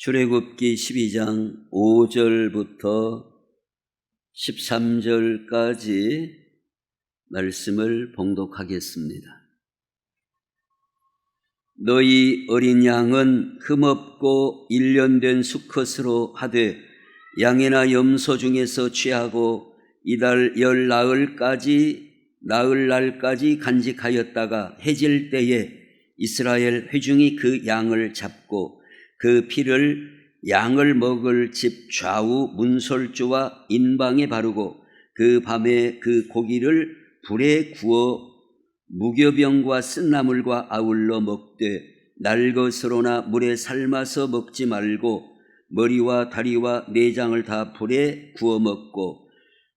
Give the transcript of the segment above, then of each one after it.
출애굽기 12장 5절부터 13절까지 말씀을 봉독하겠습니다. 너희 어린 양은 흠없고 1년 된 수컷으로 하되 양이나 염소 중에서 취하고 이달 열 나흘 날까지 간직하였다가 해질 때에 이스라엘 회중이 그 양을 잡고 그 피를 양을 먹을 집 좌우 문설주와 인방에 바르고 그 밤에 그 고기를 불에 구워 무교병과 쓴나물과 아울러 먹되 날것으로나 물에 삶아서 먹지 말고 머리와 다리와 내장을 다 불에 구워 먹고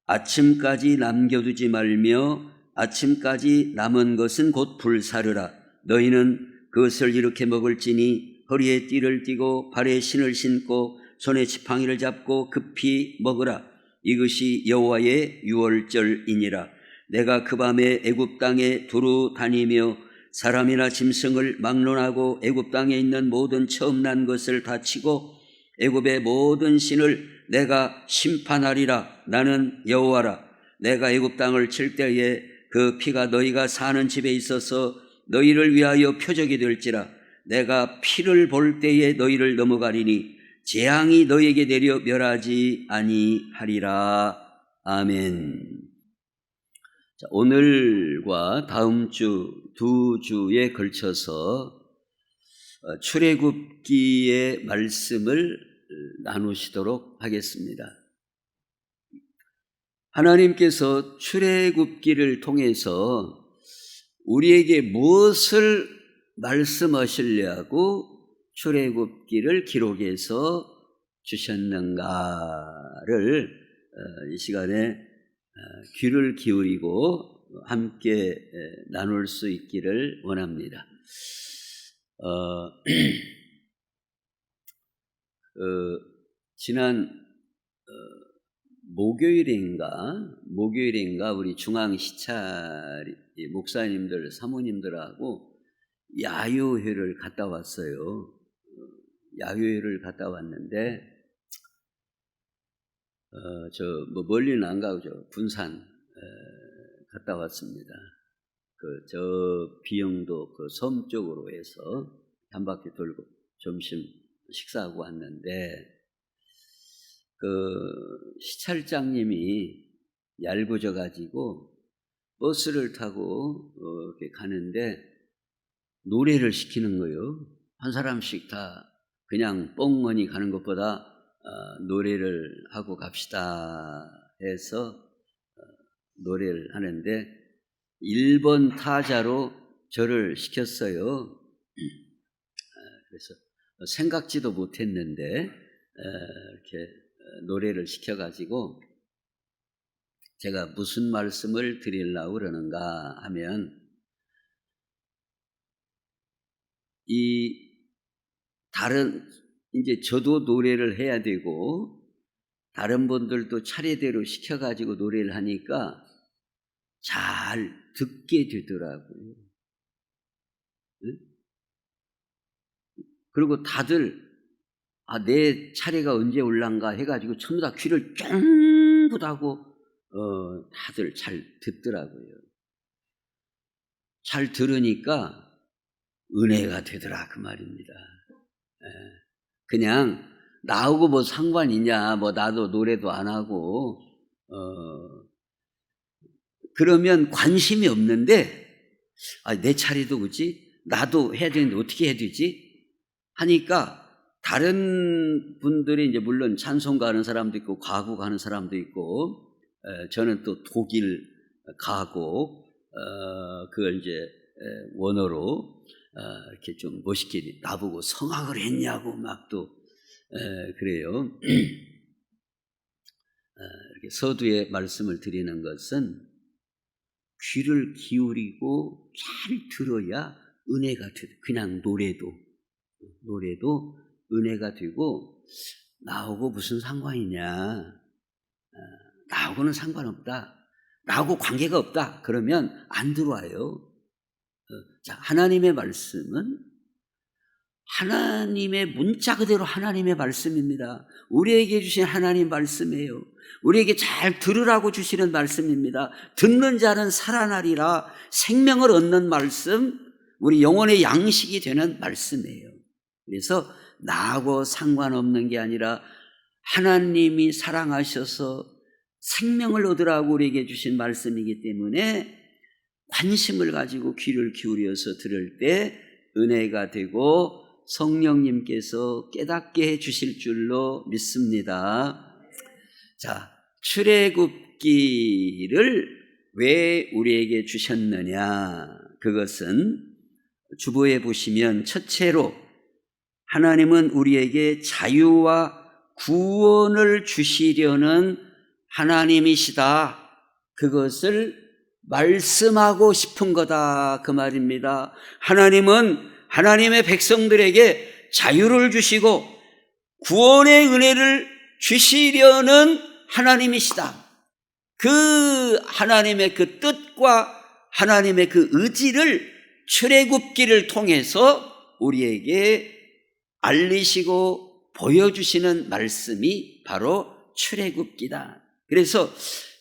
아침까지 남겨두지 말며 아침까지 남은 것은 곧 불사르라. 너희는 그것을 이렇게 먹을지니 허리에 띠를 띠고 발에 신을 신고 손에 지팡이를 잡고 급히 먹으라. 이것이 여호와의 유월절이니라. 내가 그 밤에 애굽 땅에 두루 다니며 사람이나 짐승을 막론하고 애굽 땅에 있는 모든 처음 난 것을 다 치고 애굽의 모든 신을 내가 심판하리라. 나는 여호와라. 내가 애굽 땅을 칠 때에 그 피가 너희가 사는 집에 있어서 너희를 위하여 표적이 될지라. 내가 피를 볼 때에 너희를 넘어가리니 재앙이 너희에게 내려 멸하지 아니하리라. 아멘. 자, 오늘과 다음 주 두 주에 걸쳐서 출애굽기의 말씀을 나누시도록 하겠습니다. 하나님께서 출애굽기를 통해서 우리에게 무엇을 말씀하시려고 출애굽기를 기록해서 주셨는가를 이 시간에 귀를 기울이고 함께 나눌 수 있기를 원합니다. 지난 목요일인가 우리 중앙 시찰 목사님들 사모님들하고 야유회를 갔다 왔어요. 야유회를 갔다 왔는데 멀리는 안 가고 군산 갔다 왔습니다. 저 비영도 그 섬 쪽으로 해서 한 바퀴 돌고 점심 식사하고 왔는데 그 시찰장님이 얄궂어 가지고 버스를 타고 이렇게 가는데 노래를 시키는 거예요. 한 사람씩 다 그냥 뻥머니 가는 것보다 노래를 하고 갑시다 해서 노래를 하는데 1번 타자로 저를 시켰어요. 그래서 생각지도 못했는데 이렇게 노래를 시켜가지고 제가 무슨 말씀을 드리려고 그러는가 하면 이제 저도 노래를 해야 되고 다른 분들도 차례대로 시켜가지고 노래를 하니까 잘 듣게 되더라고요. 그리고 다들 내 차례가 언제 올란가 해가지고 전부 다 귀를 쫑긋하고 다들 잘 듣더라고요. 잘 들으니까 은혜가 되더라 그 말입니다. 그냥 나하고 뭐 상관이냐, 뭐 나도 노래도 안 하고 그러면 관심이 없는데 내 차례도 그렇지? 나도 해야 되는데 어떻게 해야 되지? 하니까 다른 분들이 이제 물론 찬송가 하는 사람도 있고 가곡 하는 사람도 있고 저는 또 독일 가곡 그걸 이제 원어로 이렇게 좀 멋있게 나보고 성악을 했냐고 막 또 그래요. 이렇게 서두에 말씀을 드리는 것은 귀를 기울이고 잘 들어야 은혜가 돼. 그냥 노래도 은혜가 되고 나하고 무슨 상관이냐, 나하고는 상관없다, 나하고 관계가 없다 그러면 안 들어와요. 자, 하나님의 말씀은 하나님의 문자 그대로 하나님의 말씀입니다. 우리에게 주신 하나님 말씀이에요. 우리에게 잘 들으라고 주시는 말씀입니다. 듣는 자는 살아나리라, 생명을 얻는 말씀, 우리 영혼의 양식이 되는 말씀이에요. 그래서 나하고 상관없는 게 아니라 하나님이 사랑하셔서 생명을 얻으라고 우리에게 주신 말씀이기 때문에 관심을 가지고 귀를 기울여서 들을 때 은혜가 되고 성령님께서 깨닫게 해주실 줄로 믿습니다. 자, 출애굽기를 왜 우리에게 주셨느냐? 그것은 주보에 보시면 첫째로 하나님은 우리에게 자유와 구원을 주시려는 하나님이시다. 그것을 말씀하고 싶은 거다, 그 말입니다. 하나님은 하나님의 백성들에게 자유를 주시고 구원의 은혜를 주시려는 하나님이시다. 그 하나님의 그 뜻과 하나님의 그 의지를 출애굽기를 통해서 우리에게 알리시고 보여주시는 말씀이 바로 출애굽기다. 그래서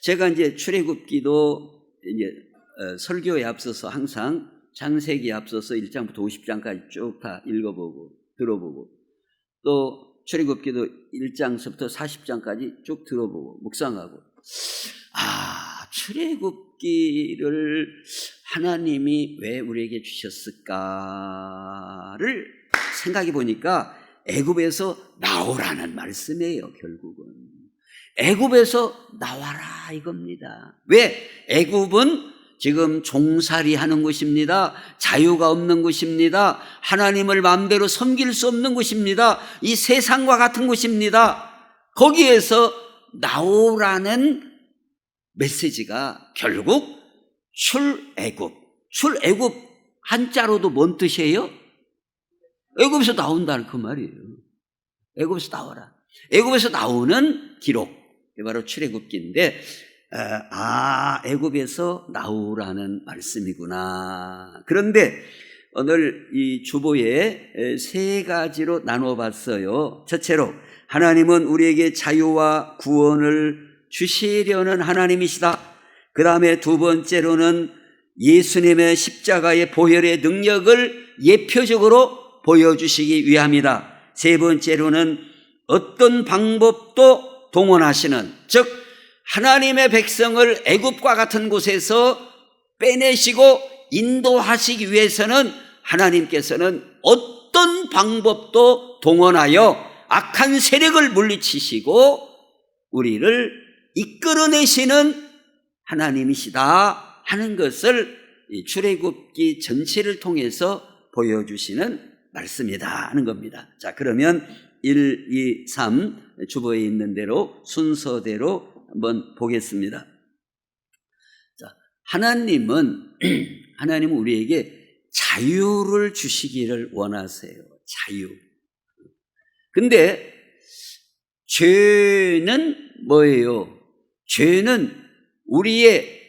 제가 이제 출애굽기도 이제 설교에 앞서서 항상 창세기에 앞서서 1장부터 50장까지 쭉 다 읽어보고 들어보고, 또 출애굽기도 1장서부터 40장까지 쭉 들어보고 묵상하고, 출애굽기를 하나님이 왜 우리에게 주셨을까를 생각해 보니까 애굽에서 나오라는 말씀이에요. 결국은 애굽에서 나와라 이겁니다. 왜? 애굽은 지금 종살이 하는 곳입니다. 자유가 없는 곳입니다. 하나님을 마음대로 섬길 수 없는 곳입니다. 이 세상과 같은 곳입니다. 거기에서 나오라는 메시지가 결국 출애굽. 출애굽 한자로도 뭔 뜻이에요? 애굽에서 나온다는 그 말이에요. 애굽에서 나오라. 애굽에서 나오는 기록, 이게 바로 출애굽기인데, 애굽에서 나오라는 말씀이구나. 그런데 오늘 이 주보에 세 가지로 나눠봤어요. 첫째로 하나님은 우리에게 자유와 구원을 주시려는 하나님이시다. 그 다음에 두 번째로는 예수님의 십자가의 보혈의 능력을 예표적으로 보여주시기 위함이다. 세 번째로는 어떤 방법도 동원하시는, 즉 하나님의 백성을 애굽과 같은 곳에서 빼내시고 인도하시기 위해서는 하나님께서는 어떤 방법도 동원하여 악한 세력을 물리치시고 우리를 이끌어내시는 하나님이시다 하는 것을 출애굽기 전체를 통해서 보여주시는 말씀이다 하는 겁니다. 자, 그러면 1, 2, 3 주보에 있는 대로 순서대로 한번 보겠습니다. 자, 하나님은 우리에게 자유를 주시기를 원하세요. 자유. 근데 죄는 뭐예요? 죄는 우리의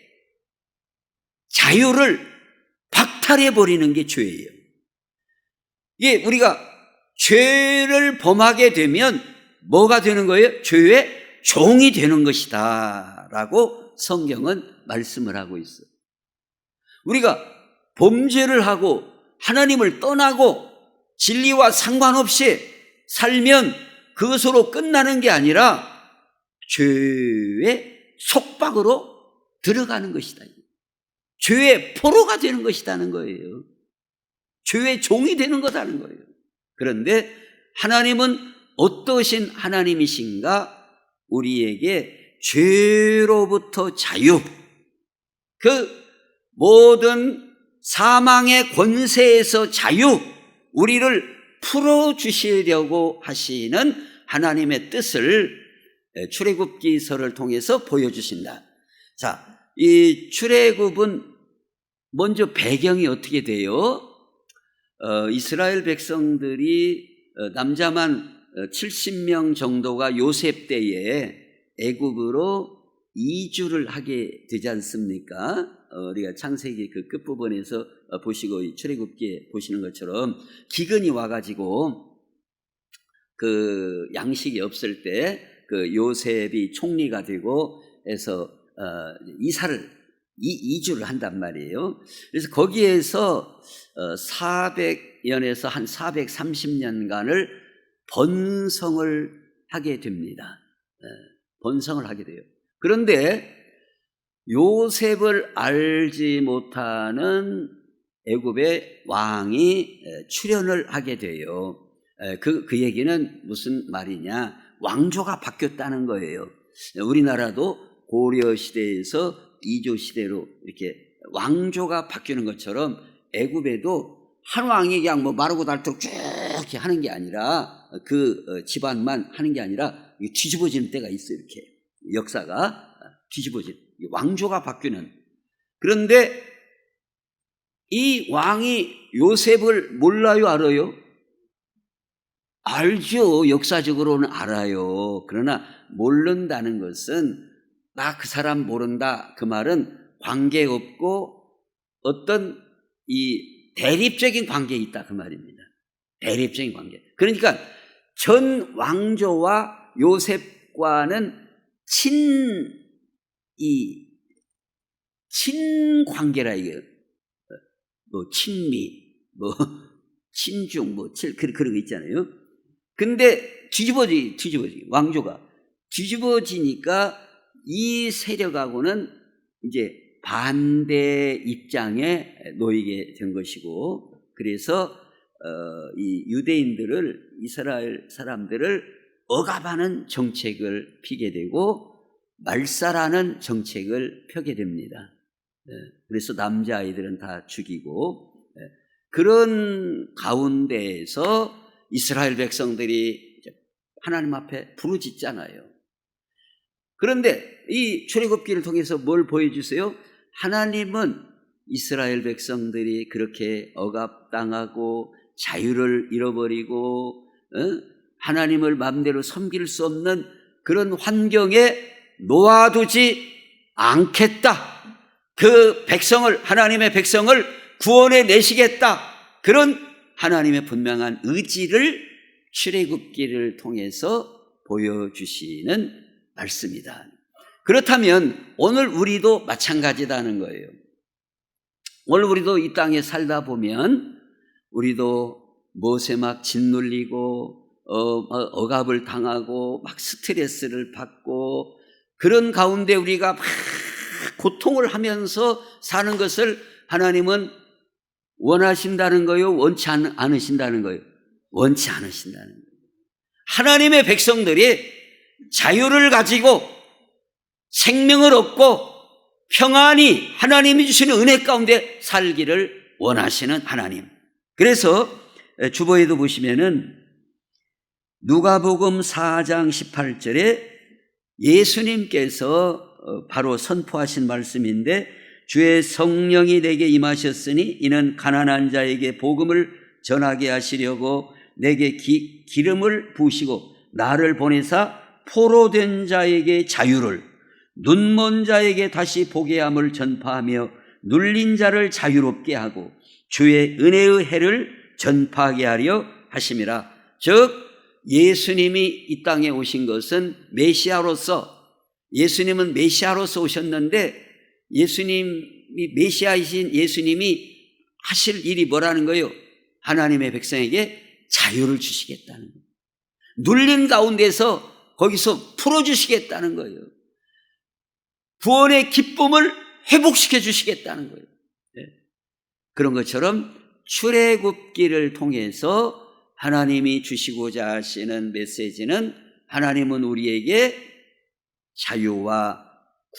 자유를 박탈해버리는 게 죄예요. 이게 우리가 죄를 범하게 되면 뭐가 되는 거예요? 죄의 종이 되는 것이다 라고 성경은 말씀을 하고 있어요. 우리가 범죄를 하고 하나님을 떠나고 진리와 상관없이 살면 그것으로 끝나는 게 아니라 죄의 속박으로 들어가는 것이다. 죄의 포로가 되는 것이라는 거예요. 죄의 종이 되는 거다는 거예요. 그런데 하나님은 어떠신 하나님이신가? 우리에게 죄로부터 자유, 그 모든 사망의 권세에서 자유, 우리를 풀어주시려고 하시는 하나님의 뜻을 출애굽기서를 통해서 보여주신다. 자, 이 출애굽은 먼저 배경이 어떻게 돼요? 이스라엘 백성들이 남자만 70명 정도가 요셉 때에 애굽으로 이주를 하게 되지 않습니까? 우리가 창세기 그 끝부분에서 보시고 이 출애굽기에 보시는 것처럼 기근이 와가지고 그 양식이 없을 때 그 요셉이 총리가 되고 해서 이주를 한단 말이에요. 그래서 거기에서 400년에서 한 430년간을 번성을 하게 됩니다. 번성을 하게 돼요. 그런데 요셉을 알지 못하는 애굽의 왕이 출현을 하게 돼요. 그 얘기는 무슨 말이냐? 왕조가 바뀌었다는 거예요. 우리나라도 고려 시대에서 이조 시대로 이렇게 왕조가 바뀌는 것처럼 애굽에도 한 왕이 그냥 뭐 마르고 닳도록 쭉 이렇게 하는 게 아니라 그 집안만 하는 게 아니라 뒤집어지는 때가 있어요. 이렇게 역사가 뒤집어진 왕조가 바뀌는. 그런데 이 왕이 요셉을 몰라요, 알아요? 알죠. 역사적으로는 알아요. 그러나 모른다는 것은 나 그 사람 모른다. 그 말은 관계없고 어떤 이 대립적인 관계에 있다. 그 말입니다. 대립적인 관계. 그러니까 전 왕조와 요셉과는 친관계라 이게 뭐 친미, 뭐 친중, 뭐 그런 거 있잖아요. 근데 뒤집어지 왕조가 뒤집어지니까 이 세력하고는 이제 반대 입장에 놓이게 된 것이고, 그래서 이 유대인들을 이스라엘 사람들을 억압하는 정책을 피게 되고 말살하는 정책을 펴게 됩니다. 그래서 남자아이들은 다 죽이고, 그런 가운데에서 이스라엘 백성들이 하나님 앞에 부르짖잖아요. 그런데 이 출애굽기를 통해서 뭘 보여주세요? 하나님은 이스라엘 백성들이 그렇게 억압당하고 자유를 잃어버리고 하나님을 마음대로 섬길 수 없는 그런 환경에 놓아두지 않겠다. 그 백성을, 하나님의 백성을 구원해 내시겠다. 그런 하나님의 분명한 의지를 출애굽기를 통해서 보여주시는 말씀이다. 그렇다면 오늘 우리도 마찬가지다는 거예요. 오늘 우리도 이 땅에 살다 보면 우리도 무엇에 막 짓눌리고 억압을 당하고 막 스트레스를 받고 그런 가운데 우리가 막 고통을 하면서 사는 것을 하나님은 원하신다는 거요? 원치 않으신다는 거요? 원치 않으신다는 거예요. 하나님의 백성들이 자유를 가지고 생명을 얻고 평안히 하나님이 주시는 은혜 가운데 살기를 원하시는 하나님. 그래서 주보에도 보시면은 누가복음 4장 18절에 예수님께서 바로 선포하신 말씀인데, 주의 성령이 내게 임하셨으니 이는 가난한 자에게 복음을 전하게 하시려고 내게 기름을 부으시고 나를 보내사 포로된 자에게 자유를, 눈먼 자에게 다시 보게 함을 전파하며 눌린 자를 자유롭게 하고 주의 은혜의 해를 전파하게 하려 하심이라. 즉 예수님이 이 땅에 오신 것은 예수님은 메시아로서 오셨는데, 예수님이 메시아이신 예수님이 하실 일이 뭐라는 거예요? 하나님의 백성에게 자유를 주시겠다는 거예요. 눌린 가운데서 거기서 풀어주시겠다는 거예요. 구원의 기쁨을 회복시켜 주시겠다는 거예요. 그런 것처럼 출애굽기를 통해서 하나님이 주시고자 하시는 메시지는, 하나님은 우리에게 자유와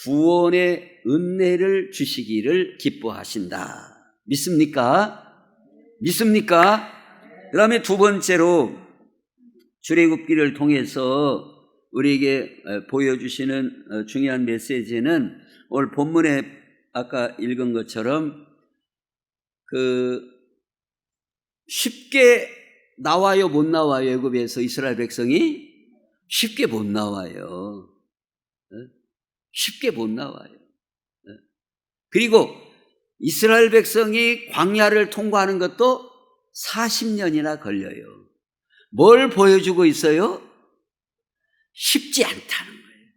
구원의 은혜를 주시기를 기뻐하신다. 믿습니까? 믿습니까? 그 다음에 두 번째로 출애굽기를 통해서 우리에게 보여주시는 중요한 메시지는, 오늘 본문에 아까 읽은 것처럼 쉽게 나와요, 못 나와요? 애굽에서 이스라엘 백성이 쉽게 못 나와요. 쉽게 못 나와요. 그리고 이스라엘 백성이 광야를 통과하는 것도 40년이나 걸려요. 뭘 보여주고 있어요? 쉽지 않다는 거예요.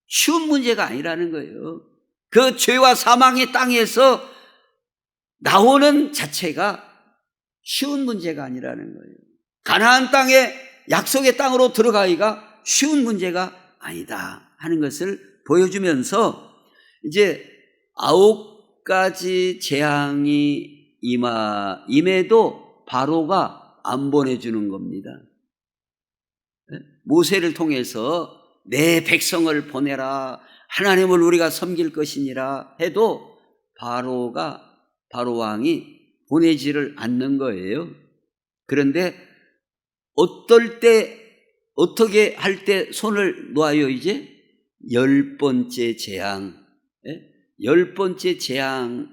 쉬운 문제가 아니라는 거예요. 그 죄와 사망의 땅에서 나오는 자체가 쉬운 문제가 아니라는 거예요. 가나안 땅에 약속의 땅으로 들어가기가 쉬운 문제가 아니다 하는 것을 보여주면서 이제 9가지 재앙이 임해도 바로가 안 보내주는 겁니다. 모세를 통해서 내 백성을 보내라, 하나님을 우리가 섬길 것이니라 해도 바로 왕이 보내지를 않는 거예요. 그런데 어떻게 할 때 손을 놓아요? 이제 10번째 재앙. 10번째 재앙은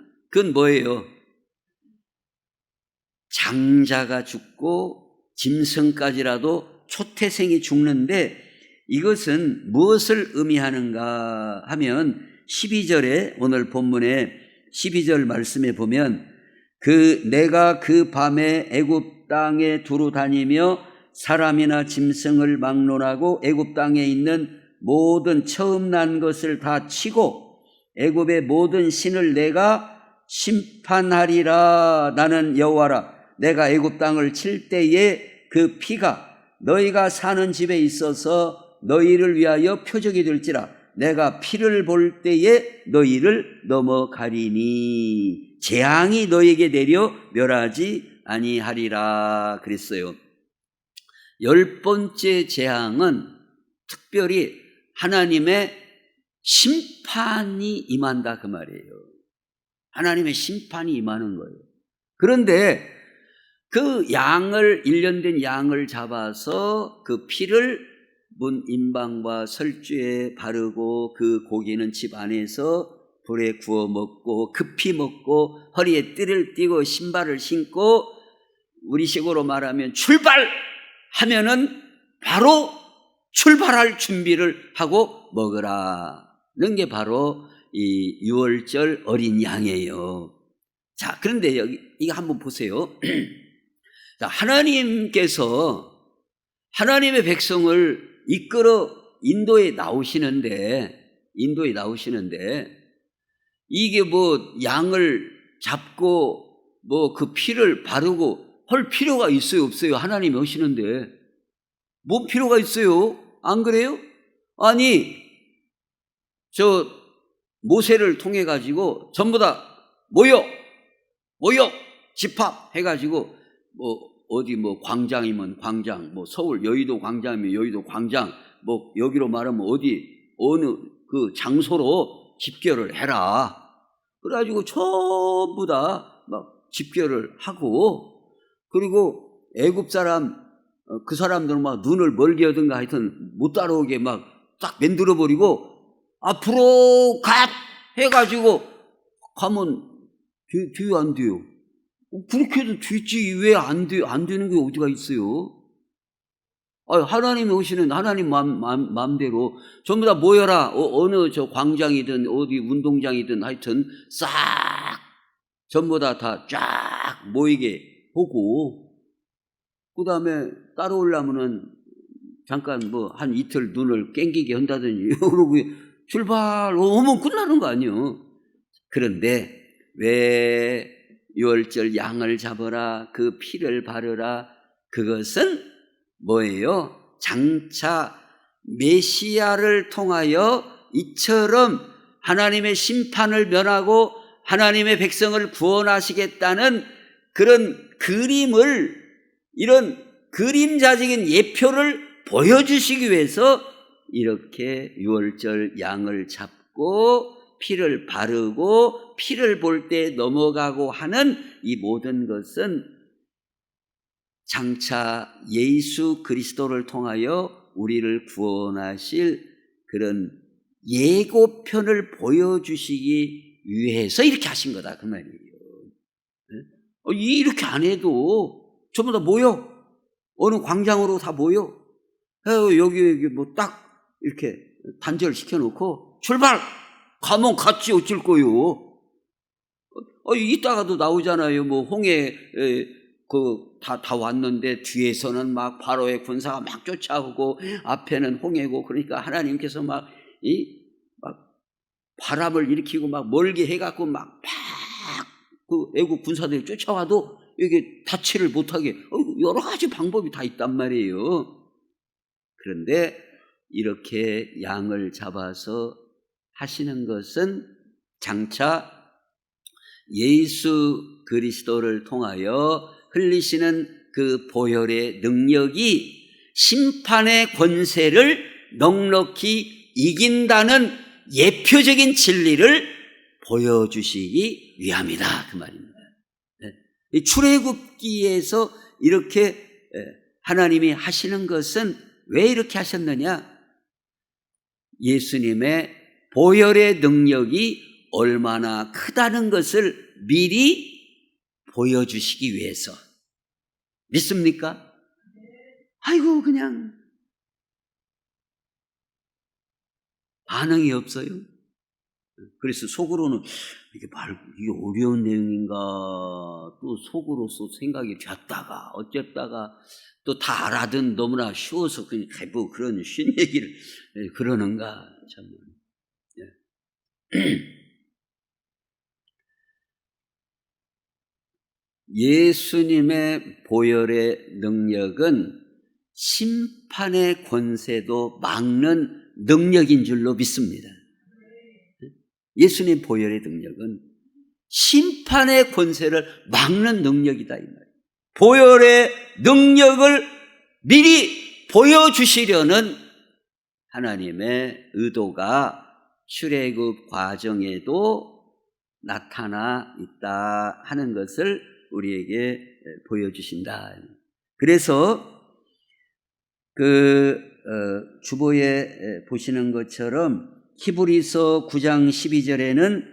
뭐예요? 장자가 죽고 짐승까지라도 초태생이 죽는데, 이것은 무엇을 의미하는가 하면 12절에, 오늘 본문의 12절 말씀에 보면 내가 그 밤에 애굽 땅에 두루 다니며 사람이나 짐승을 막론하고 애굽 땅에 있는 모든 처음 난 것을 다 치고 애굽의 모든 신을 내가 심판하리라. 나는 여호와라. 내가 애굽 땅을 칠 때에 그 피가 너희가 사는 집에 있어서 너희를 위하여 표적이 될지라. 내가 피를 볼 때에 너희를 넘어가리니 재앙이 너희에게 내려 멸하지 아니하리라 그랬어요. 10번째 재앙은 특별히 하나님의 심판이 임한다 그 말이에요. 하나님의 심판이 임하는 거예요. 그런데 그 양을, 1년 된 양을 잡아서 그 피를 문 임방과 설주에 바르고 그 고기는 집 안에서 불에 구워 먹고 급히 먹고 허리에 띠를 띠고 신발을 신고, 우리식으로 말하면 출발하면은 바로 출발할 준비를 하고 먹으라는 게 바로 이 6월절 어린 양이에요. 자, 그런데 여기 이거 한번 보세요. 자, 하나님께서 하나님의 백성을 이끌어 인도에 나오시는데 이게 뭐 양을 잡고 뭐 그 피를 바르고 할 필요가 있어요, 없어요? 하나님이 오시는데 뭔 필요가 있어요? 안 그래요? 아니, 저 모세를 통해 가지고 전부 다 모여 집합해가지고 뭐 어디 뭐 광장이면 광장, 뭐 서울 여의도 광장이면 여의도 광장, 뭐 여기로 말하면 어느 그 장소로 집결을 해라. 그래가지고 전부 다 막 집결을 하고, 그리고 애굽 사람 그 사람들은 막 눈을 멀게 하든가 하여튼 못 따라오게 막 딱 만들어 버리고 앞으로 가 해가지고 가면 뒤에 안 돼요. 그렇게 해도 되지 왜 안 되는 게 어디가 있어요? 하나님이 오시는 하나님 마음대로 전부 다 모여라. 어느 저 광장이든 어디 운동장이든 하여튼 싹 전부 다 쫙 모이게 보고, 그 다음에 따라오려면은 잠깐 뭐 한 이틀 눈을 깽기게 한다든지 그러고 출발 오면 끝나는 거 아니에요. 그런데 왜 6월절 양을 잡아라, 그 피를 바르라, 그것은 뭐예요? 장차 메시아를 통하여 이처럼 하나님의 심판을 면하고 하나님의 백성을 구원하시겠다는 그런 그림을, 이런 그림자적인 예표를 보여주시기 위해서 이렇게 6월절 양을 잡고 피를 바르고 피를 볼 때 넘어가고 하는 이 모든 것은 장차 예수 그리스도를 통하여 우리를 구원하실 그런 예고편을 보여주시기 위해서 이렇게 하신 거다 그 말이에요. 이렇게 안 해도 전부 다 모여, 어느 광장으로 다 모여, 여기 뭐 딱 이렇게 단절 시켜놓고 출발 가면 갔지 어쩔 거요. 이따가도 나오잖아요. 뭐 홍해 다 왔는데 뒤에서는 막 바로의 군사가 막 쫓아오고 앞에는 홍해고, 그러니까 하나님께서 막 바람을 일으키고 막 멀게 해갖고 막 그 애국 군사들이 쫓아와도 이게 닿지를 못하게 여러 가지 방법이 다 있단 말이에요. 그런데 이렇게 양을 잡아서 하시는 것은 장차 예수 그리스도를 통하여 흘리시는 그 보혈의 능력이 심판의 권세를 넉넉히 이긴다는 예표적인 진리를 보여주시기 위함이다, 그 말입니다. 이 출애굽기에서 이렇게 하나님이 하시는 것은 왜 이렇게 하셨느냐? 예수님의 보혈의 능력이 얼마나 크다는 것을 미리 보여주시기 위해서. 믿습니까? 아이고, 그냥 반응이 없어요. 그래서 속으로는 이게 어려운 내용인가, 또 속으로서 생각이 졌다가 어쨌다가 또 다 알아든 너무나 쉬워서 그냥 뭐 그런 쉬운 얘기를 그러는가, 참. 예수님의 보혈의 능력은 심판의 권세도 막는 능력인 줄로 믿습니다. 예수님 보혈의 능력은 심판의 권세를 막는 능력이다, 이 말이에요. 보혈의 능력을 미리 보여주시려는 하나님의 의도가 출애굽 과정에도 나타나 있다 하는 것을 우리에게 보여주신다. 그래서 주보에 보시는 것처럼 히브리서 9장 12절에는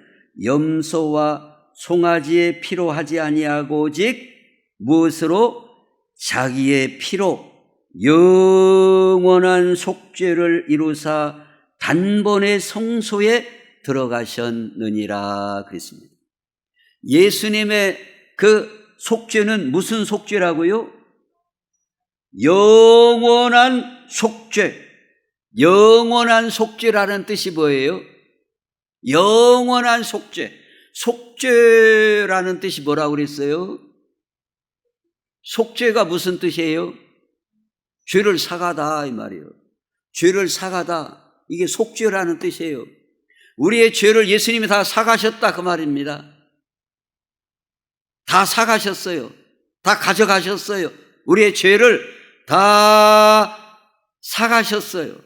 염소와 송아지의 피로 하지 아니하고 오직 무엇으로? 자기의 피로 영원한 속죄를 이루사 단번에 성소에 들어가셨느니라 그랬습니다. 예수님의 그 속죄는 무슨 속죄라고요? 영원한 속죄. 영원한 속죄라는 뜻이 뭐예요? 영원한 속죄. 속죄라는 뜻이 뭐라고 그랬어요? 속죄가 무슨 뜻이에요? 죄를 사가다, 이 말이에요. 죄를 사가다. 이게 속죄라는 뜻이에요. 우리의 죄를 예수님이 다 사가셨다, 그 말입니다. 다 사가셨어요. 다 가져가셨어요. 우리의 죄를 다 사가셨어요.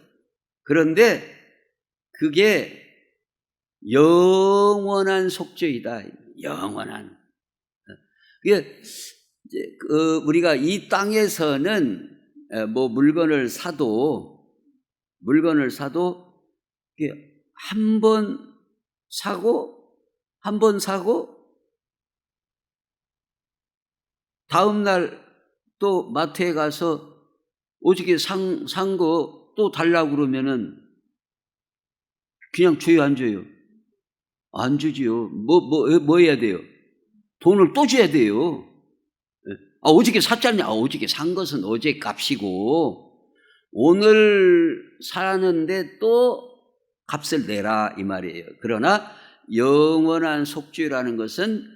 그런데 그게 영원한 속죄이다. 영원한. 우리가 이 땅에서는 뭐 물건을 사도 한 번 사고 다음 날 또 마트에 가서 오지게 산 거 또 달라고 그러면은 그냥 줘요, 안 줘요? 안 주지요. 뭐 해야 돼요? 돈을 또 줘야 돼요. 어저께 샀잖냐. 어저께 산 것은 어제 값이고 오늘 사는데 또 값을 내라, 이 말이에요. 그러나 영원한 속죄라는 것은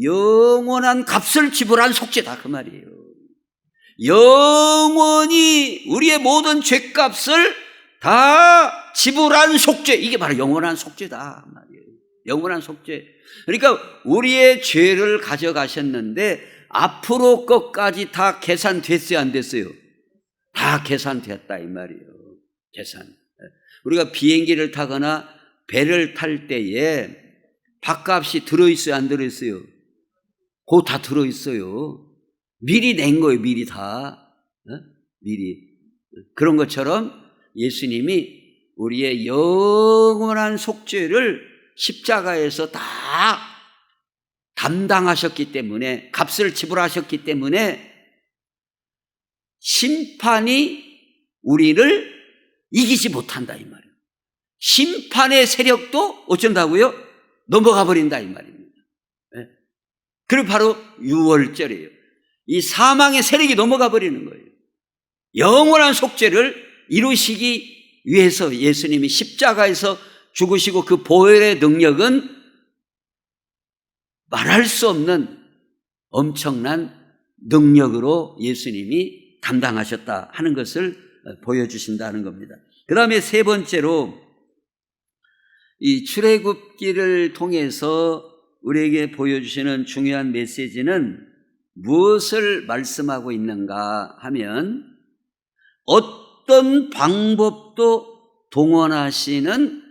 영원한 값을 지불한 속죄다, 그 말이에요. 영원히 우리의 모든 죄값을 다 지불한 속죄, 이게 바로 영원한 속죄다 말이에요. 영원한 속죄. 그러니까 우리의 죄를 가져가셨는데 앞으로 것까지 다 계산됐어요, 안 됐어요? 다 계산됐다, 이 말이에요. 계산. 우리가 비행기를 타거나 배를 탈 때에 밥값이 들어있어요, 안 들어있어요? 그거 다 들어있어요. 미리 낸 거예요, 미리 다. 미리. 그런 것처럼 예수님이 우리의 영원한 속죄를 십자가에서 다 담당하셨기 때문에, 값을 지불하셨기 때문에 심판이 우리를 이기지 못한다, 이 말이에요. 심판의 세력도 어쩐다고요? 넘어가 버린다 이 말입니다. 그리고 바로 유월절이에요. 이 사망의 세력이 넘어가 버리는 거예요. 영원한 속죄를 이루시기 위해서 예수님이 십자가에서 죽으시고 그 보혈의 능력은 말할 수 없는 엄청난 능력으로 예수님이 감당하셨다 하는 것을 보여주신다는 겁니다. 그 다음에 세 번째로 이 출애굽기를 통해서 우리에게 보여주시는 중요한 메시지는 무엇을 말씀하고 있는가 하면 어떤 방법도 동원하시는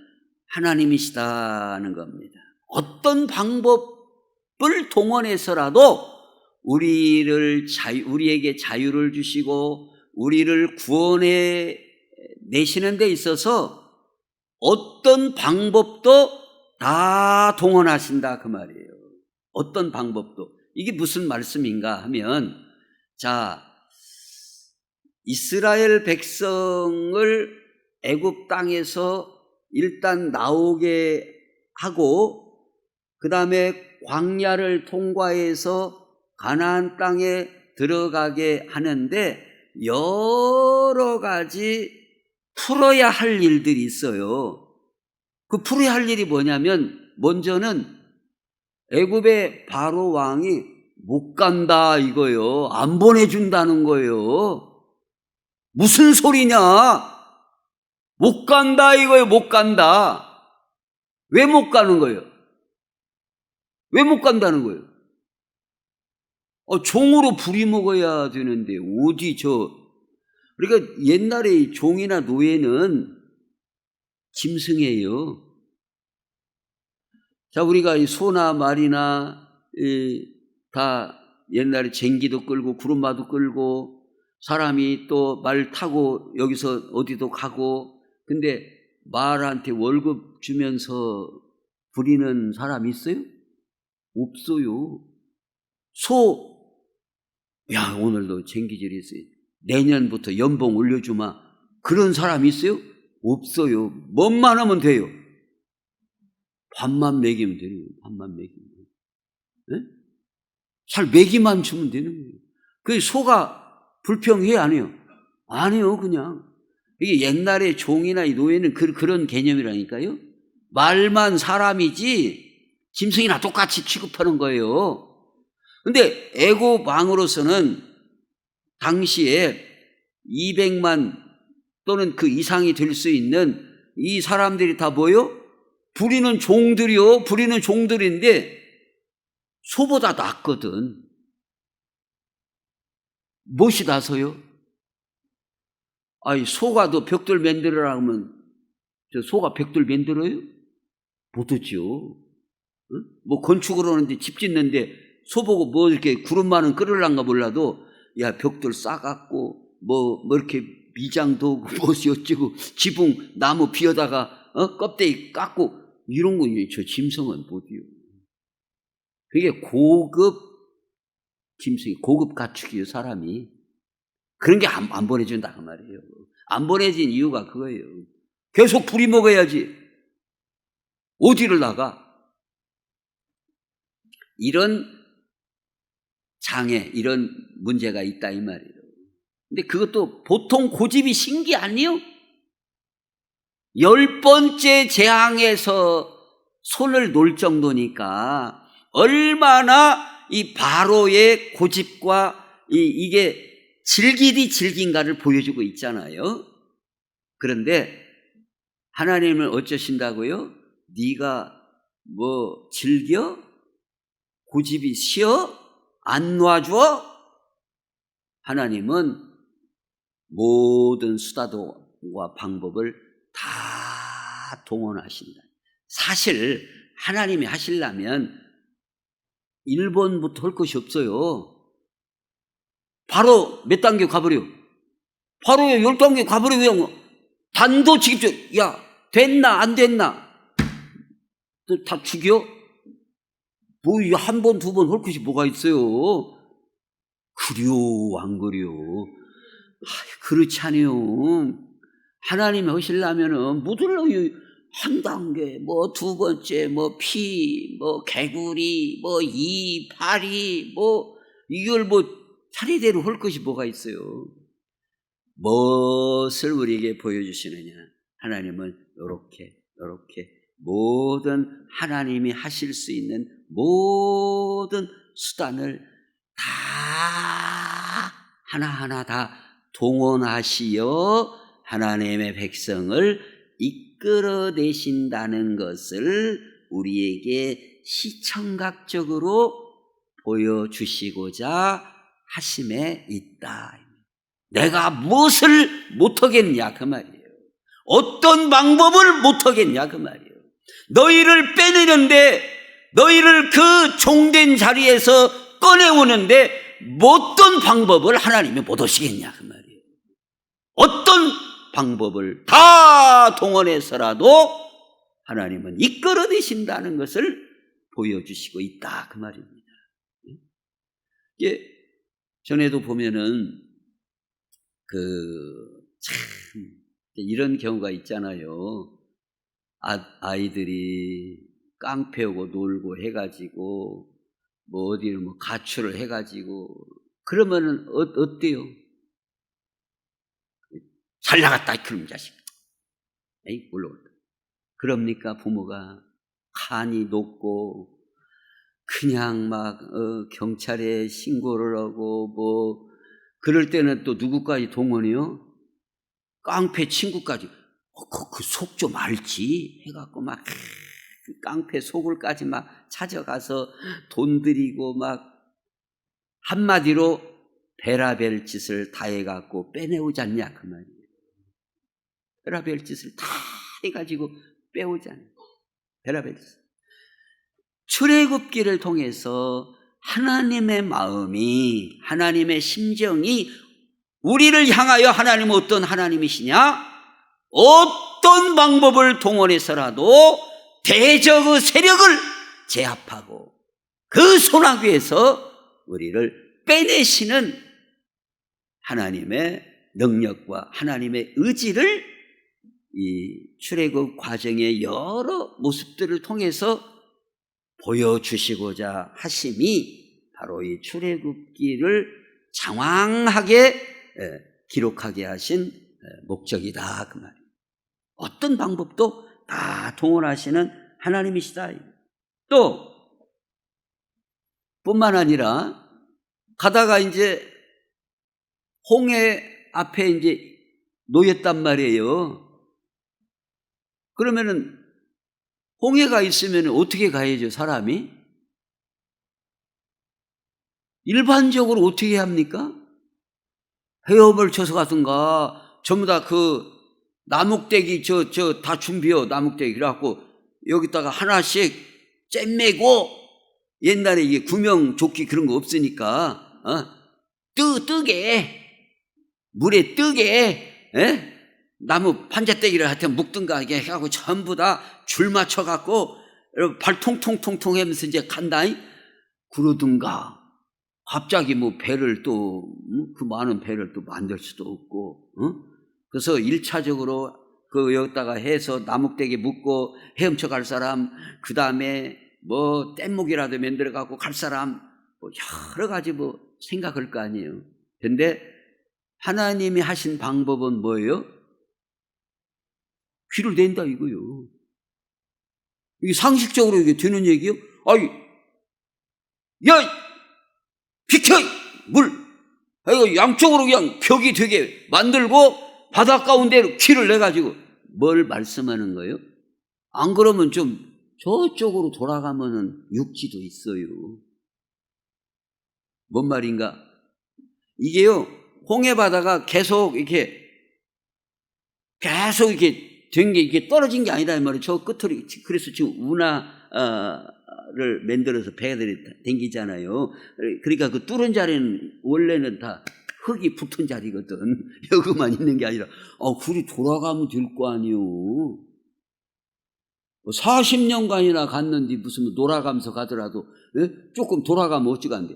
하나님이시다는 겁니다. 어떤 방법을 동원해서라도 우리에게 자유를 주시고 우리를 구원해 내시는 데 있어서 어떤 방법도 다 동원하신다 그 말이에요. 어떤 방법도. 이게 무슨 말씀인가 하면, 자, 이스라엘 백성을 애굽 땅에서 일단 나오게 하고 그 다음에 광야를 통과해서 가나안 땅에 들어가게 하는데 여러 가지 풀어야 할 일들이 있어요. 그 풀어야 할 일이 뭐냐면, 먼저는 애굽의 바로 왕이 못 간다 이거예요. 안 보내준다는 거예요. 무슨 소리냐? 못 간다 이거예요. 못 간다. 왜 못 가는 거예요? 왜 못 간다는 거예요? 종으로 부리먹어야 되는데 어디 그러니까 옛날에 종이나 노예는 짐승이에요. 자, 우리가 이 소나 말이나 다 옛날에 쟁기도 끌고 구름마도 끌고 사람이 또 말 타고 여기서 어디도 가고, 근데 말한테 월급 주면서 부리는 사람 있어요? 없어요. 야, 오늘도 쟁기질이 있어요. 내년부터 연봉 올려주마. 그런 사람 있어요? 없어요. 뭔만 하면 돼요. 밥만 먹이면 돼요. 밥만 먹이면. 네? 잘 먹이만 주면 되는 거예요. 그 소가 불평해 안 해요? 안 해요. 그냥. 이게 옛날에 종이나 노예는 그런 개념이라니까요. 말만 사람이지 짐승이나 똑같이 취급하는 거예요. 근데 애굽 왕으로서는 당시에 200만 또는 그 이상이 될 수 있는 이 사람들이 다 뭐요? 부리는 종들이요. 부리는 종들인데 소보다 낫거든. 무엇이 나서요? 소가 너 벽돌 만들어라 하면 저 소가 벽돌 만들어요? 못하죠. 응? 뭐 건축을 하는데 집 짓는데 소 보고 뭐 이렇게 구름만은 끌으란가 몰라도 야, 벽돌 싸갖고 뭐 이렇게 미장도 뭐 어찌고 지붕 나무 비어다가 껍데기 깎고 이런 거 저 짐승은 못해요. 그게 고급 짐승이 고급 가축이에요. 사람이 그런 게 안 보내준다 그 말이에요. 안 보내진 이유가 그거예요. 계속 부리먹어야지 어디를 나가. 이런 장애, 이런 문제가 있다 이 말이에요. 근데 그것도 보통 고집이 신기 아니에요? 10번째 재앙에서 손을 놓을 정도니까 얼마나 이 바로의 고집과 이게 질기디 질긴가를 보여주고 있잖아요. 그런데 하나님은 어쩌신다고요? 네가 뭐 즐겨? 고집이 쉬어? 안 놔줘? 하나님은 모든 수단과 방법을 다 동원하신다. 사실 하나님이 하시려면 1번부터 할 것이 없어요. 바로 몇 단계 가버려. 바로 10단계 가버려. 그냥 단도직입적. 야, 됐나 안 됐나 다 죽여? 뭐 한 번, 두 번 할 것이 뭐가 있어요? 그려 안 그려? 그렇지 않아요. 하나님이 하시려면은 뭐들 한 단계, 뭐 두 번째, 뭐 피, 뭐 개구리, 뭐 이, 파리, 뭐 이걸 뭐 차례대로 할 것이 뭐가 있어요. 무엇을 우리에게 보여주시느냐. 하나님은 이렇게 모든 하나님이 하실 수 있는 모든 수단을 다 하나하나 다 동원하시어 하나님의 백성을 이끌어내신다는 것을 우리에게 시청각적으로 보여주시고자 하심에 있다. 내가 무엇을 못하겠냐 그 말이에요. 어떤 방법을 못하겠냐 그 말이에요. 너희를 빼내는데, 너희를 그 종된 자리에서 꺼내오는데 어떤 방법을 하나님이 못 하시겠냐 그 말이에요. 어떤 방법을 다 동원해서라도 하나님은 이끌어내신다는 것을 보여주시고 있다 그 말입니다. 이게 전에도 보면은 참 이런 경우가 있잖아요. 아이들이 깡패 오고 놀고 해가지고 뭐 어디를 뭐 가출을 해가지고 그러면은 어때요? 잘 나갔다 그럼 자식. 에이 올라올다. 그럽니까 부모가 간이 높고 그냥 막 경찰에 신고를 하고 뭐 그럴 때는 또 누구까지 동원해요? 깡패 친구까지. 그 속 좀 알지 해갖고 막 그 깡패 속을까지 막 찾아가서 돈 들이고 막 한마디로 베라벨 짓을 다 해갖고 빼내오지 않냐 그 말이에요. 베라벨 짓을 다 해가지고 빼오지 않냐. 베라벨 짓. 출애굽기를 통해서 하나님의 마음이, 하나님의 심정이 우리를 향하여 하나님은 어떤 하나님이시냐? 어떤 방법을 동원해서라도 대적의 세력을 제압하고 그 소나귀에서 우리를 빼내시는 하나님의 능력과 하나님의 의지를 이 출애굽 과정의 여러 모습들을 통해서 보여주시고자 하심이 바로 이 출애굽기를 장황하게 기록하게 하신 목적이다 그 말이에요. 어떤 방법도 다 동원하시는 하나님이시다. 또 뿐만 아니라 가다가 이제 홍해 앞에 이제 놓였단 말이에요. 그러면은 홍해가 있으면 어떻게 가야죠, 사람이? 일반적으로 어떻게 합니까? 헤엄을 쳐서 가든가, 전부 다 그 나뭇대기, 다 준비해요, 나뭇대기. 그래갖고, 여기다가 하나씩 잼매고, 옛날에 이게 구명조끼 그런 거 없으니까, 뜨게, 물에 뜨게, 나무 판자떼기를 하여튼 묶든가 이게 해갖고 전부 다 줄 맞춰갖고 발 통통통통 하면서 이제 간다잉? 그러든가 갑자기 뭐 배를 또 그 많은 배를 또 만들 수도 없고 그래서 1차적으로 그 여기다가 해서 나뭇대기 묶고 헤엄쳐 갈 사람, 그 다음에 뭐 뗏목이라도 만들어갖고 갈 사람, 뭐 여러 가지 뭐 생각할 거 아니에요. 근데 하나님이 하신 방법은 뭐예요? 귀를 댄다 이거요. 이게 상식적으로 이게 되는 얘기요? 아이, 야, 비켜! 물! 이거 양쪽으로 그냥 벽이 되게 만들고 바닷 가운데로 귀를 내가지고 뭘 말씀하는 거예요? 안 그러면 좀 저쪽으로 돌아가면은 육지도 있어요. 뭔 말인가? 이게요, 홍해 바다가 계속 이렇게 된 게 이게 떨어진 게 아니다 이 말이에요. 저 끝으로. 그래서 지금 운하를 만들어서 배들이 댕기잖아요. 그러니까 그 뚫은 자리는 원래는 다 흙이 붙은 자리거든. 여기만 있는 게 아니라 굴이 돌아가면 될 거 아니에요. 40년간이나 갔는데 무슨 돌아가면서 가더라도 조금 돌아가면 어찌간데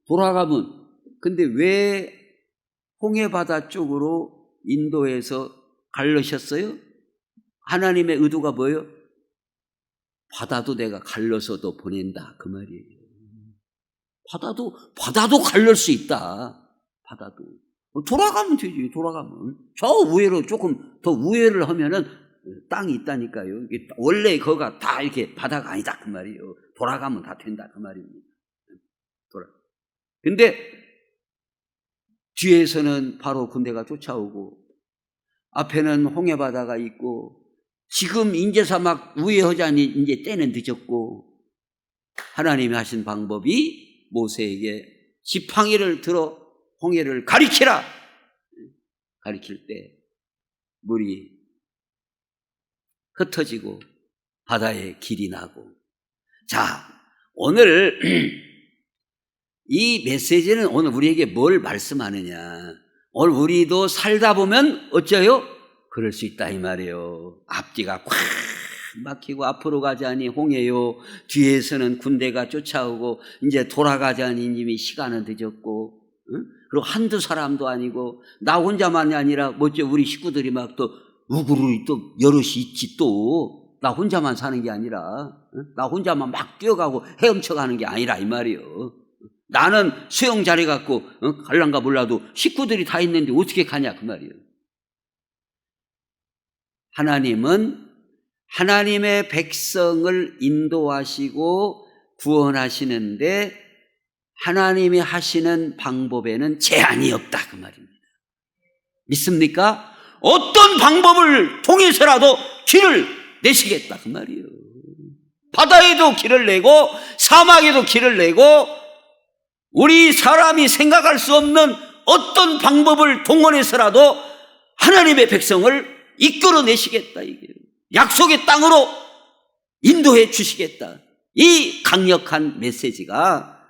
돌아가면. 근데 왜 홍해 바다 쪽으로 인도에서 갈르셨어요? 하나님의 의도가 뭐예요? 바다도 내가 갈라서도 보낸다 그 말이에요. 바다도 갈릴 수 있다. 바다도 돌아가면 되지. 돌아가면 저 우회로 조금 더 우회를 하면은 땅이 있다니까요. 원래 거가 다 이렇게 바다가 아니다 그 말이에요. 돌아가면 다 된다 그 말입니다. 근데 뒤에서는 바로 군대가 쫓아오고 앞에는 홍해 바다가 있고 지금 인제서 막 우회하자니 이제 때는 늦었고 하나님이 하신 방법이 모세에게 지팡이를 들어 홍해를 가리키라. 가리킬 때 물이 흩어지고 바다에 길이 나고. 자, 오늘 이 메시지는 오늘 우리에게 뭘 말씀하느냐. 오늘 우리도 살다 보면 어째요? 그럴 수 있다 이 말이에요. 앞뒤가 꽉 막히고 앞으로 가자니 홍해요. 뒤에서는 군대가 쫓아오고 이제 돌아가자니 이미 시간은 늦었고, 응? 그리고 한두 사람도 아니고 나 혼자만이 아니라 뭐죠? 우리 식구들이 막 또 우구르 또 여럿이 있지 또 나 혼자만 사는 게 아니라 나 혼자만 막 뛰어가고 헤엄쳐가는 게 아니라 이 말이에요. 나는 수영 잘해갖고 갈란가 몰라도 식구들이 다 있는데 어떻게 가냐 그 말이에요. 하나님은 하나님의 백성을 인도하시고 구원하시는데 하나님이 하시는 방법에는 제한이 없다 그 말입니다. 믿습니까? 어떤 방법을 통해서라도 길을 내시겠다 그 말이에요. 바다에도 길을 내고 사막에도 길을 내고 우리 사람이 생각할 수 없는 어떤 방법을 동원해서라도 하나님의 백성을 이끌어내시겠다 이게요. 약속의 땅으로 인도해 주시겠다. 이 강력한 메시지가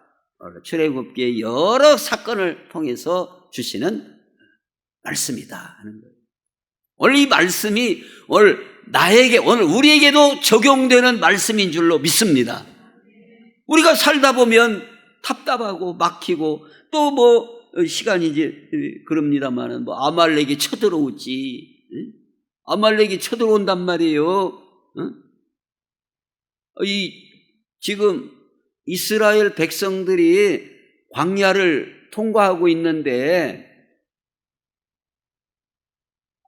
출애굽기의 여러 사건을 통해서 주시는 말씀이다 하는 거예요. 오늘 이 말씀이 오늘 우리에게도 적용되는 말씀인 줄로 믿습니다. 우리가 살다 보면 답답하고 막히고 또 뭐 시간이 이제 그럽니다만은 뭐 아말렉이 쳐들어오지. 아말렉이 쳐들어온단 말이에요. 지금 이스라엘 백성들이 광야를 통과하고 있는데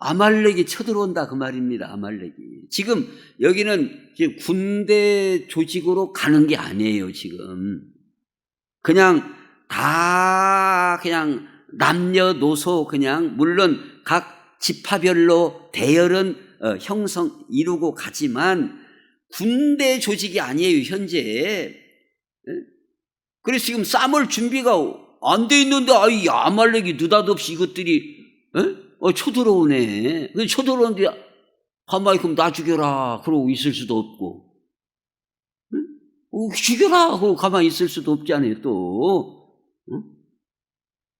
아말렉이 쳐들어온다 그 말입니다. 아말렉이 지금 여기는 군대 조직으로 가는 게 아니에요. 지금 그냥 다 그냥 남녀노소 그냥 물론 각 지파별로 대열은 이루고 가지만 군대 조직이 아니에요 현재. 그래서 지금 싸울 준비가 안 돼 있는데 이 아말렉이 느닷없이 이것들이 쳐들어오네. 쳐들어오는데 가만히 그럼 나 죽여라 그러고 있을 수도 없고 죽여라 하고 가만히 있을 수도 없잖아요. 또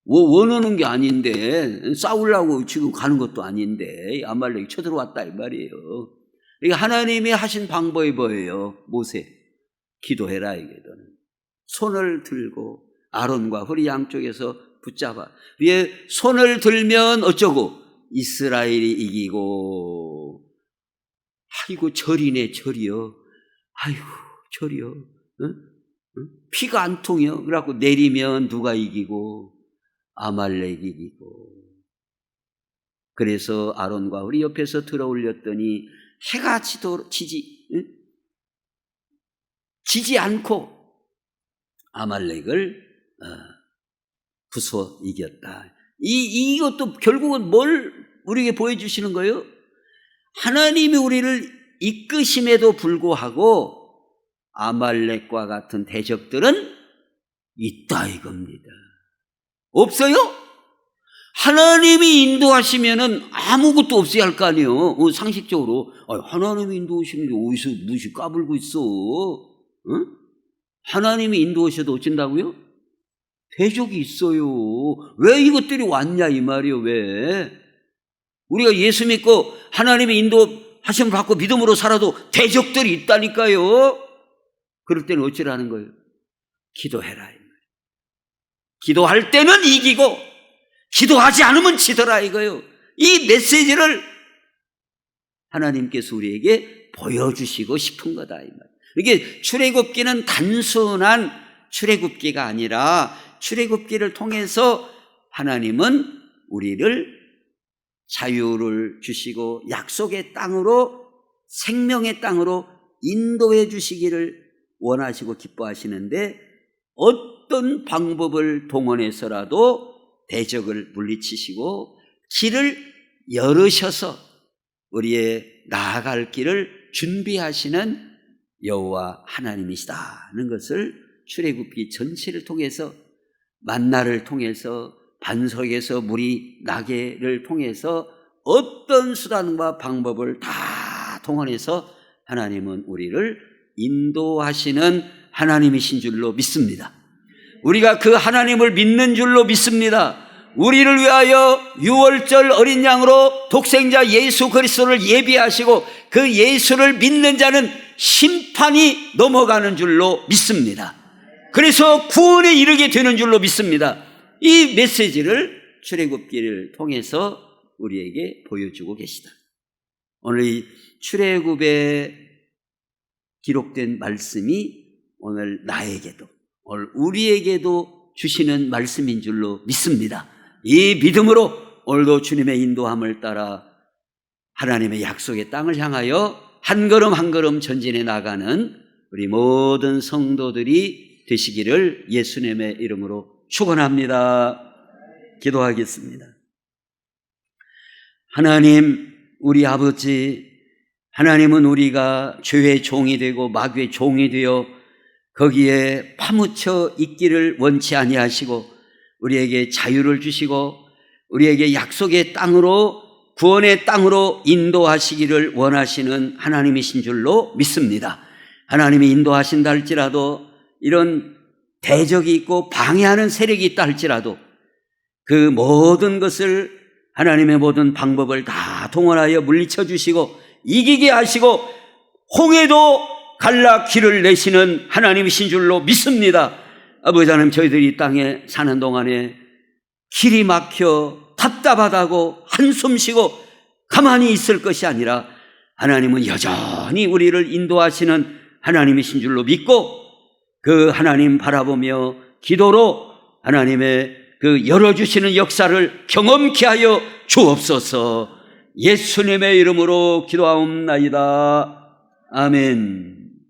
원하는 게 아닌데 싸우려고 지금 가는 것도 아닌데 아말렉이 쳐들어왔다 이 말이에요. 그러니까 하나님이 하신 방법이 뭐예요? 모세 기도해라 이게 너는 손을 들고 아론과 홀이 양쪽에서 붙잡아. 위에 손을 들면 어쩌고 이스라엘이 이기고. 아이고 절이네 절이요. 아이고 절이요. 응? 피가 안 통해요. 그래갖고 내리면 누가 이기고 아말렉이 이기고. 그래서 아론과 홀이 옆에서 들어올렸더니 해가 지지 않고 아말렉을 부숴 이겼다. 이것도 결국은 뭘 우리에게 보여주시는 거예요? 하나님이 우리를 이끄심에도 불구하고 아말렉과 같은 대적들은 있다 이겁니다. 없어요? 하나님이 인도하시면은 아무것도 없어야 할 거 아니에요. 상식적으로 하나님이 인도하시는데 어디서 무시 까불고 있어? 응? 하나님이 인도하셔도 어쩐다고요? 대적이 있어요. 왜 이것들이 왔냐 이 말이에요. 왜? 우리가 예수 믿고 하나님의 인도하심을 받고 믿음으로 살아도 대적들이 있다니까요. 그럴 때는 어찌라는 거예요? 기도해라 이 말이에요. 기도할 때는 이기고 기도하지 않으면 지더라 이거예요. 이 메시지를 하나님께서 우리에게 보여주시고 싶은 거다, 이 말. 이게 출애굽기는 단순한 출애굽기가 아니라 출애굽기를 통해서 하나님은 우리를 자유를 주시고 약속의 땅으로, 생명의 땅으로 인도해 주시기를 원하시고 기뻐하시는데, 어떤 방법을 동원해서라도 대적을 물리치시고 길을 열으셔서 우리의 나아갈 길을 준비하시는 여호와 하나님이시다는 것을 출애굽기 전체를 통해서, 만나를 통해서, 반석에서 물이 나게를 통해서 어떤 수단과 방법을 다 동원해서 하나님은 우리를 인도하시는 하나님이신 줄로 믿습니다. 우리가 그 하나님을 믿는 줄로 믿습니다. 우리를 위하여 유월절 어린 양으로 독생자 예수 그리스도를 예비하시고 그 예수를 믿는 자는 심판이 넘어가는 줄로 믿습니다. 그래서 구원에 이르게 되는 줄로 믿습니다. 이 메시지를 출애굽기를 통해서 우리에게 보여주고 계시다. 오늘 이 출애굽에 기록된 말씀이 오늘 나에게도, 오늘 우리에게도 주시는 말씀인 줄로 믿습니다. 이 믿음으로 오늘도 주님의 인도함을 따라 하나님의 약속의 땅을 향하여 한 걸음 한 걸음 전진해 나가는 우리 모든 성도들이 되시기를 예수님의 이름으로 축원합니다. 기도하겠습니다. 하나님, 우리 아버지, 하나님은 우리가 죄의 종이 되고 마귀의 종이 되어 거기에 파묻혀 있기를 원치 아니하시고 우리에게 자유를 주시고 우리에게 약속의 땅으로, 구원의 땅으로 인도하시기를 원하시는 하나님이신 줄로 믿습니다. 하나님이 인도하신다 할지라도, 이런 대적이 있고 방해하는 세력이 있다 할지라도 그 모든 것을, 하나님의 모든 방법을 다 동원하여 물리쳐 주시고 이기게 하시고 홍해도 갈라 길을 내시는 하나님이신 줄로 믿습니다. 아버지 하나님, 저희들이 이 땅에 사는 동안에 길이 막혀 답답하다고 한숨 쉬고 가만히 있을 것이 아니라 하나님은 여전히 우리를 인도하시는 하나님이신 줄로 믿고 그 하나님 바라보며 기도로 하나님의 그 열어주시는 역사를 경험케 하여 주옵소서. 예수님의 이름으로 기도하옵나이다. 아멘.